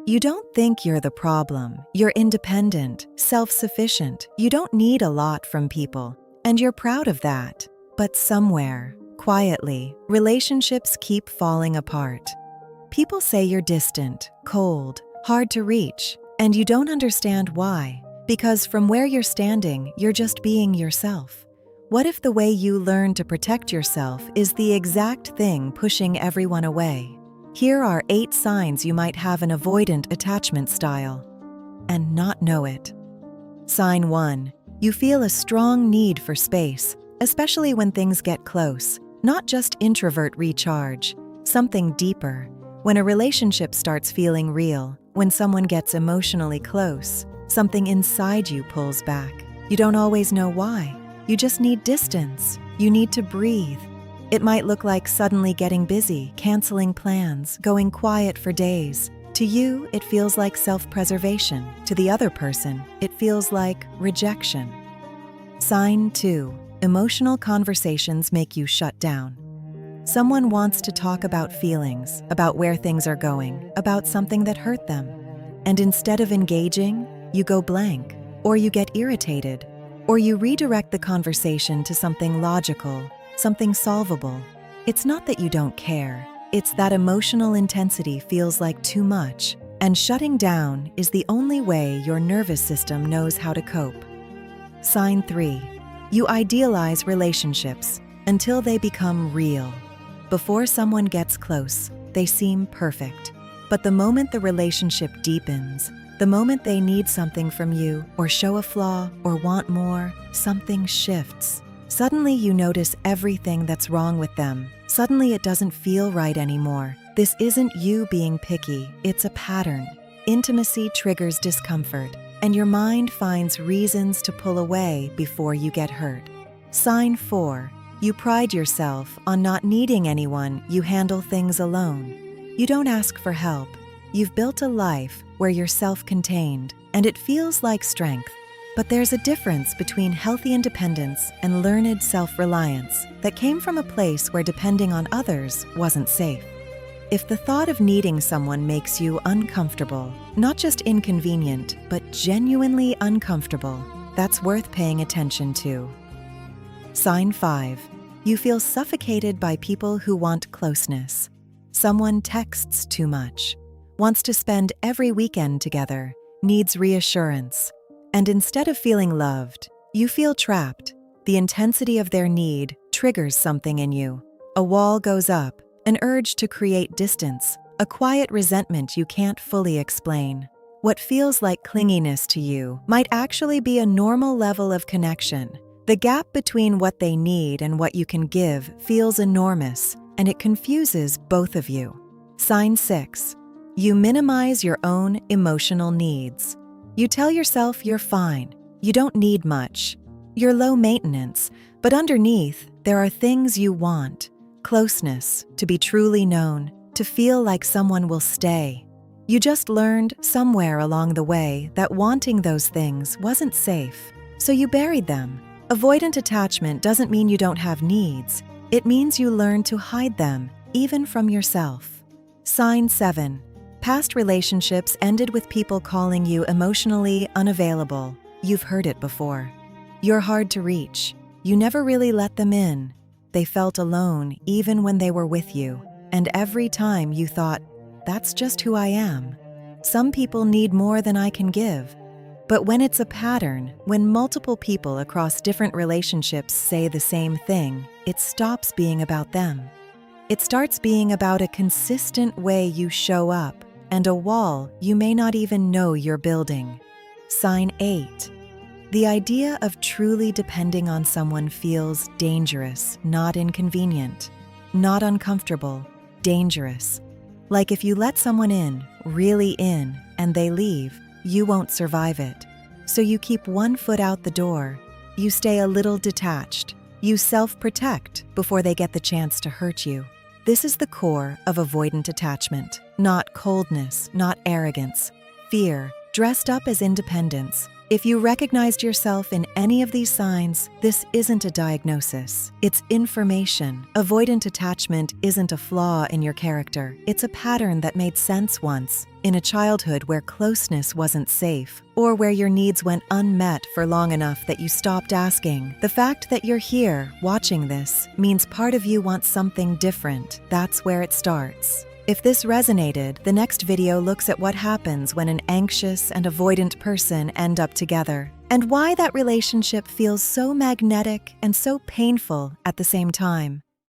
You don't think you're the problem. You're independent, self-sufficient. You don't need a lot from people, and you're proud of that. But somewhere, quietly, relationships keep falling apart. People say you're distant, cold, hard to reach, and you don't understand why. Because from where you're standing, you're just being yourself. What if the way you learn to protect yourself is the exact thing pushing everyone away? Here are 8 signs you might have an avoidant attachment style and not know it. Sign 1. You feel a strong need for space, especially when things get close. Not just introvert recharge, something deeper. When a relationship starts feeling real, when someone gets emotionally close, something inside you pulls back. You don't always know why. You just need distance. You need to breathe. It might look like suddenly getting busy, canceling plans, going quiet for days. To you, it feels like self-preservation. To the other person, it feels like rejection. Sign 2. Emotional conversations make you shut down. Someone wants to talk about feelings, about where things are going, about something that hurt them. And instead of engaging, you go blank, or you get irritated, or you redirect the conversation to something logical, something solvable. It's not that you don't care, it's that emotional intensity feels like too much, and shutting down is the only way your nervous system knows how to cope. Sign 3. You idealize relationships until they become real. Before someone gets close, they seem perfect. But the moment the relationship deepens, the moment they need something from you, or show a flaw, or want more, something shifts. Suddenly you notice everything that's wrong with them. Suddenly it doesn't feel right anymore. This isn't you being picky, it's a pattern. Intimacy triggers discomfort, and your mind finds reasons to pull away before you get hurt. Sign 4. You pride yourself on not needing anyone. You handle things alone. You don't ask for help. You've built a life where you're self-contained, and it feels like strength. But there's a difference between healthy independence and learned self-reliance that came from a place where depending on others wasn't safe. If the thought of needing someone makes you uncomfortable, not just inconvenient, but genuinely uncomfortable, that's worth paying attention to. Sign 5. You feel suffocated by people who want closeness. Someone texts too much, wants to spend every weekend together, needs reassurance. And instead of feeling loved, you feel trapped. The intensity of their need triggers something in you. A wall goes up, an urge to create distance, a quiet resentment you can't fully explain. What feels like clinginess to you might actually be a normal level of connection. The gap between what they need and what you can give feels enormous, and it confuses both of you. Sign 6. You minimize your own emotional needs. You tell yourself you're fine, you don't need much, you're low maintenance, but underneath, there are things you want. Closeness, to be truly known, to feel like someone will stay. You just learned somewhere along the way that wanting those things wasn't safe, so you buried them. Avoidant attachment doesn't mean you don't have needs. It means you learn to hide them, even from yourself. Sign 7. Past relationships ended with people calling you emotionally unavailable. You've heard it before. You're hard to reach. You never really let them in. They felt alone even when they were with you. And every time you thought, that's just who I am. Some people need more than I can give. But when it's a pattern, when multiple people across different relationships say the same thing, it stops being about them. It starts being about a consistent way you show up and a wall you may not even know you're building. Sign 8. The idea of truly depending on someone feels dangerous, not inconvenient, not uncomfortable, dangerous. Like if you let someone in, really in, and they leave, you won't survive it. So you keep one foot out the door. You stay a little detached. You self-protect before they get the chance to hurt you. This is the core of avoidant attachment. Not coldness, not arrogance. Fear, dressed up as independence. If you recognized yourself in any of these signs, this isn't a diagnosis. It's information. Avoidant attachment isn't a flaw in your character. It's a pattern that made sense once, in a childhood where closeness wasn't safe, or where your needs went unmet for long enough that you stopped asking. The fact that you're here, watching this, means part of you wants something different. That's where it starts. If this resonated, the next video looks at what happens when an anxious and avoidant person end up together, and why that relationship feels so magnetic and so painful at the same time.